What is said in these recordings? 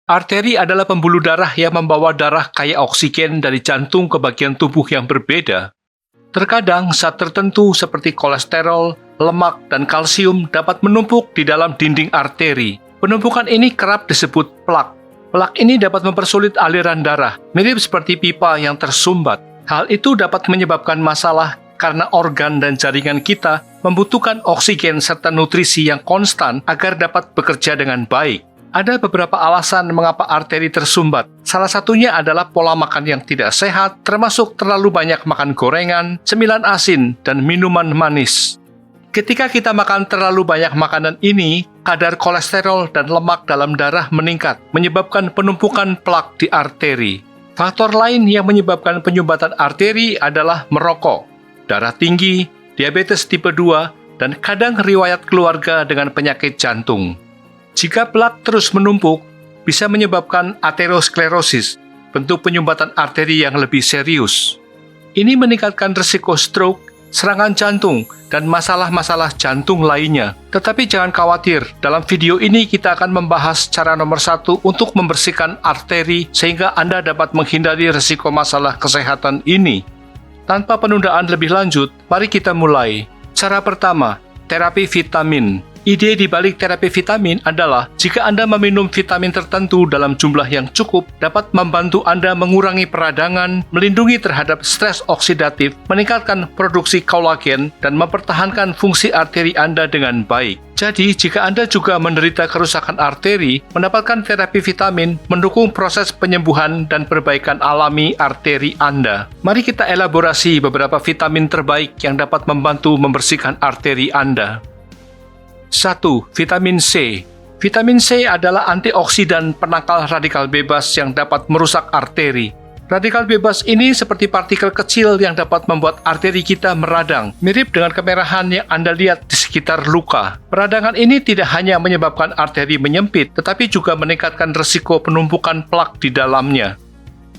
Arteri adalah pembuluh darah yang membawa darah kaya oksigen dari jantung ke bagian tubuh yang berbeda. Terkadang zat tertentu seperti kolesterol, lemak, dan kalsium dapat menumpuk di dalam dinding arteri. Penumpukan ini kerap disebut plak. Plak ini dapat mempersulit aliran darah, mirip seperti pipa yang tersumbat. Hal itu dapat menyebabkan masalah karena organ dan jaringan kita membutuhkan oksigen serta nutrisi yang konstan agar dapat bekerja dengan baik. Ada beberapa alasan mengapa arteri tersumbat. Salah satunya adalah pola makan yang tidak sehat, termasuk terlalu banyak makan gorengan, cemilan asin, dan minuman manis. Ketika kita makan terlalu banyak makanan ini, kadar kolesterol dan lemak dalam darah meningkat, menyebabkan penumpukan plak di arteri. Faktor lain yang menyebabkan penyumbatan arteri adalah merokok, darah tinggi, diabetes tipe 2, dan kadang riwayat keluarga dengan penyakit jantung. Jika plak terus menumpuk, bisa menyebabkan aterosklerosis, bentuk penyumbatan arteri yang lebih serius. Ini meningkatkan risiko stroke, serangan jantung, dan masalah-masalah jantung lainnya. Tetapi jangan khawatir, dalam video ini kita akan membahas cara nomor 1 untuk membersihkan arteri sehingga Anda dapat menghindari risiko masalah kesehatan ini. Tanpa penundaan lebih lanjut, mari kita mulai. Cara pertama, terapi vitamin. Ide di balik terapi vitamin adalah jika Anda meminum vitamin tertentu dalam jumlah yang cukup, dapat membantu Anda mengurangi peradangan, melindungi terhadap stres oksidatif, meningkatkan produksi kolagen, dan mempertahankan fungsi arteri Anda dengan baik. Jadi, jika Anda juga menderita kerusakan arteri, mendapatkan terapi vitamin mendukung proses penyembuhan dan perbaikan alami arteri Anda. Mari kita elaborasi beberapa vitamin terbaik yang dapat membantu membersihkan arteri Anda. 1. Vitamin C. Vitamin C adalah antioksidan penangkal radikal bebas yang dapat merusak arteri. Radikal bebas ini seperti partikel kecil yang dapat membuat arteri kita meradang, mirip dengan kemerahan yang Anda lihat di sekitar luka. Peradangan ini tidak hanya menyebabkan arteri menyempit, tetapi juga meningkatkan risiko penumpukan plak di dalamnya.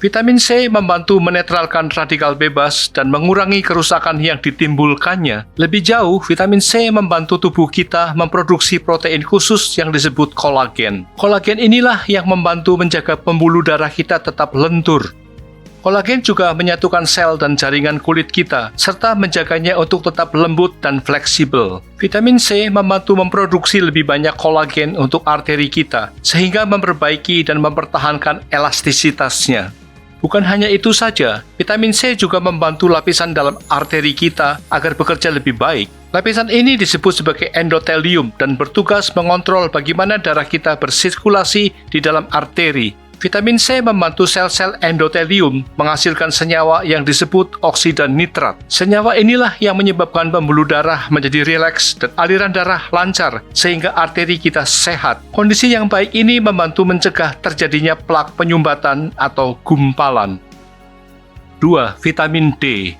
Vitamin C membantu menetralkan radikal bebas dan mengurangi kerusakan yang ditimbulkannya. Lebih jauh, vitamin C membantu tubuh kita memproduksi protein khusus yang disebut kolagen. Kolagen inilah yang membantu menjaga pembuluh darah kita tetap lentur. Kolagen juga menyatukan sel dan jaringan kulit kita, serta menjaganya untuk tetap lembut dan fleksibel. Vitamin C membantu memproduksi lebih banyak kolagen untuk arteri kita, sehingga memperbaiki dan mempertahankan elastisitasnya. Bukan hanya itu saja, vitamin C juga membantu lapisan dalam arteri kita agar bekerja lebih baik. Lapisan ini disebut sebagai endotelium dan bertugas mengontrol bagaimana darah kita bersirkulasi di dalam arteri. Vitamin C membantu sel-sel endotelium menghasilkan senyawa yang disebut oksida nitrat. Senyawa inilah yang menyebabkan pembuluh darah menjadi rileks dan aliran darah lancar sehingga arteri kita sehat. Kondisi yang baik ini membantu mencegah terjadinya plak penyumbatan atau gumpalan. 2. Vitamin D.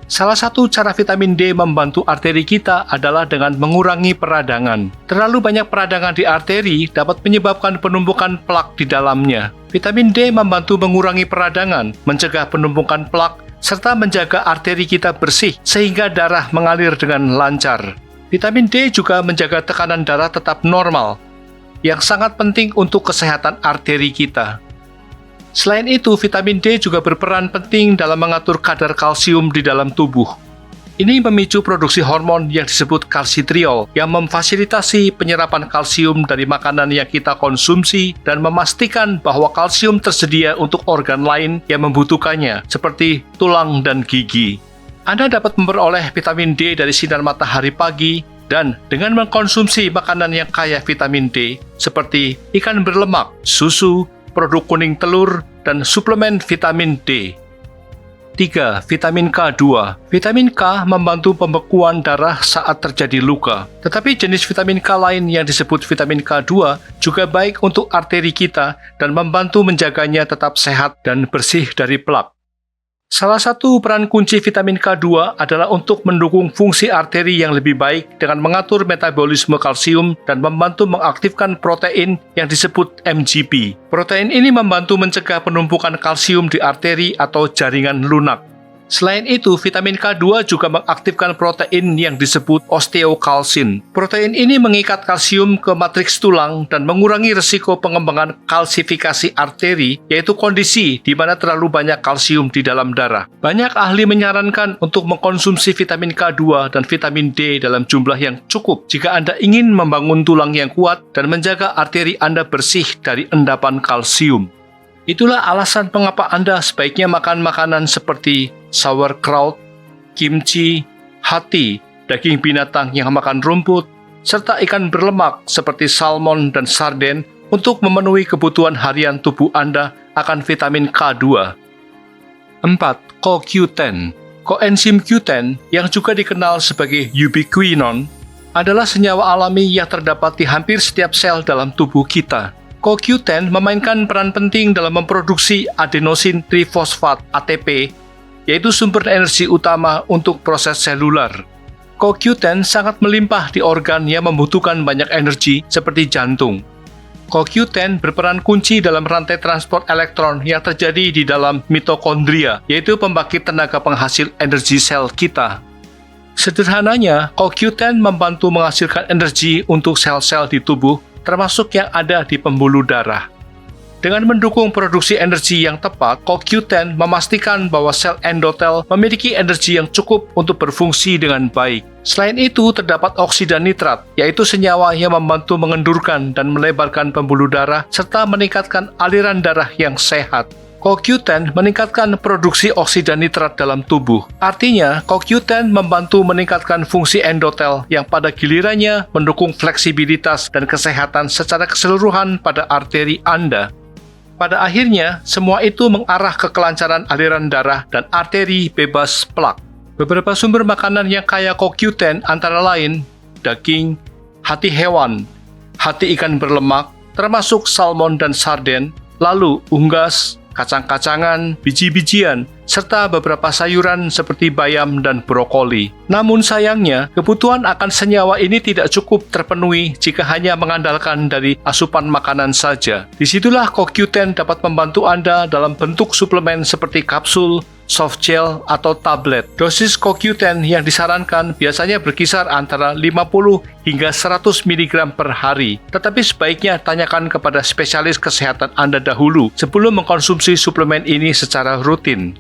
Salah satu cara vitamin D membantu arteri kita adalah dengan mengurangi peradangan. Terlalu banyak peradangan di arteri dapat menyebabkan penumpukan plak di dalamnya. Vitamin D membantu mengurangi peradangan, mencegah penumpukan plak, serta menjaga arteri kita bersih sehingga darah mengalir dengan lancar. Vitamin D juga menjaga tekanan darah tetap normal, yang sangat penting untuk kesehatan arteri kita. Selain itu, vitamin D juga berperan penting dalam mengatur kadar kalsium di dalam tubuh. Ini memicu produksi hormon yang disebut kalsitriol yang memfasilitasi penyerapan kalsium dari makanan yang kita konsumsi dan memastikan bahwa kalsium tersedia untuk organ lain yang membutuhkannya, seperti tulang dan gigi. Anda dapat memperoleh vitamin D dari sinar matahari pagi dan dengan mengkonsumsi makanan yang kaya vitamin D, seperti ikan berlemak, susu, produk kuning telur, dan suplemen vitamin D. 3. Vitamin K2. Vitamin K membantu pembekuan darah saat terjadi luka. Tetapi jenis vitamin K lain yang disebut vitamin K2 juga baik untuk arteri kita dan membantu menjaganya tetap sehat dan bersih dari plak. Salah satu peran kunci vitamin K2 adalah untuk mendukung fungsi arteri yang lebih baik dengan mengatur metabolisme kalsium dan membantu mengaktifkan protein yang disebut MGP. Protein ini membantu mencegah penumpukan kalsium di arteri atau jaringan lunak. Selain itu, vitamin K2 juga mengaktifkan protein yang disebut osteokalsin. Protein ini mengikat kalsium ke matriks tulang dan mengurangi risiko pengembangan kalsifikasi arteri, yaitu kondisi di mana terlalu banyak kalsium di dalam darah. Banyak ahli menyarankan untuk mengkonsumsi vitamin K2 dan vitamin D dalam jumlah yang cukup jika Anda ingin membangun tulang yang kuat dan menjaga arteri Anda bersih dari endapan kalsium. Itulah alasan mengapa Anda sebaiknya makan makanan seperti sauerkraut, kimchi, hati, daging binatang yang makan rumput, serta ikan berlemak seperti salmon dan sarden untuk memenuhi kebutuhan harian tubuh Anda akan vitamin K2. 4. CoQ10. Koenzim Q10 yang juga dikenal sebagai ubiquinone adalah senyawa alami yang terdapat di hampir setiap sel dalam tubuh kita. CoQ10 memainkan peran penting dalam memproduksi adenosin trifosfat ATP, yaitu sumber energi utama untuk proses seluler. CoQ10 sangat melimpah di organ yang membutuhkan banyak energi seperti jantung. CoQ10 berperan kunci dalam rantai transport elektron yang terjadi di dalam mitokondria, yaitu pembangkit tenaga penghasil energi sel kita. Sederhananya, CoQ10 membantu menghasilkan energi untuk sel-sel di tubuh, termasuk yang ada di pembuluh darah. Dengan mendukung produksi energi yang tepat, CoQ10 memastikan bahwa sel endotel memiliki energi yang cukup untuk berfungsi dengan baik. Selain itu, terdapat oksida nitrat, yaitu senyawa yang membantu mengendurkan dan melebarkan pembuluh darah serta meningkatkan aliran darah yang sehat. CoQ10 meningkatkan produksi oksida nitrat dalam tubuh. Artinya, CoQ10 membantu meningkatkan fungsi endotel yang pada gilirannya mendukung fleksibilitas dan kesehatan secara keseluruhan pada arteri Anda. Pada akhirnya, semua itu mengarah ke kelancaran aliran darah dan arteri bebas plak. Beberapa sumber makanan yang kaya CoQ10 antara lain daging, hati hewan, hati ikan berlemak, termasuk salmon dan sarden, lalu unggas, kacang-kacangan, biji-bijian, serta beberapa sayuran seperti bayam dan brokoli. Namun sayangnya, kebutuhan akan senyawa ini tidak cukup terpenuhi jika hanya mengandalkan dari asupan makanan saja. Disitulah CoQ10 dapat membantu Anda dalam bentuk suplemen seperti kapsul, soft gel, atau tablet. Dosis CoQ10 yang disarankan biasanya berkisar antara 50 hingga 100 mg per hari. Tetapi sebaiknya tanyakan kepada spesialis kesehatan Anda dahulu sebelum mengkonsumsi suplemen ini secara rutin.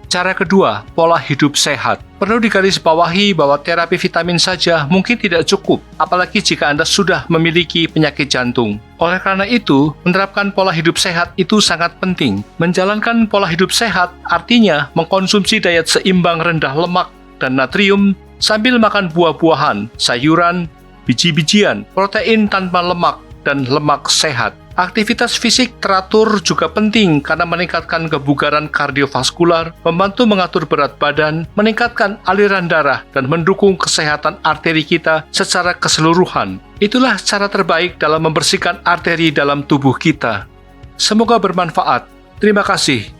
Cara kedua, pola hidup sehat. Perlu digarisbawahi bahwa terapi vitamin saja mungkin tidak cukup, apalagi jika Anda sudah memiliki penyakit jantung. Oleh karena itu, menerapkan pola hidup sehat itu sangat penting. Menjalankan pola hidup sehat artinya mengkonsumsi diet seimbang rendah lemak dan natrium sambil makan buah-buahan, sayuran, biji-bijian, protein tanpa lemak, dan lemak sehat. Aktivitas fisik teratur juga penting karena meningkatkan kebugaran kardiovaskular, membantu mengatur berat badan, meningkatkan aliran darah, dan mendukung kesehatan arteri kita secara keseluruhan. Itulah cara terbaik dalam membersihkan arteri dalam tubuh kita. Semoga bermanfaat. Terima kasih.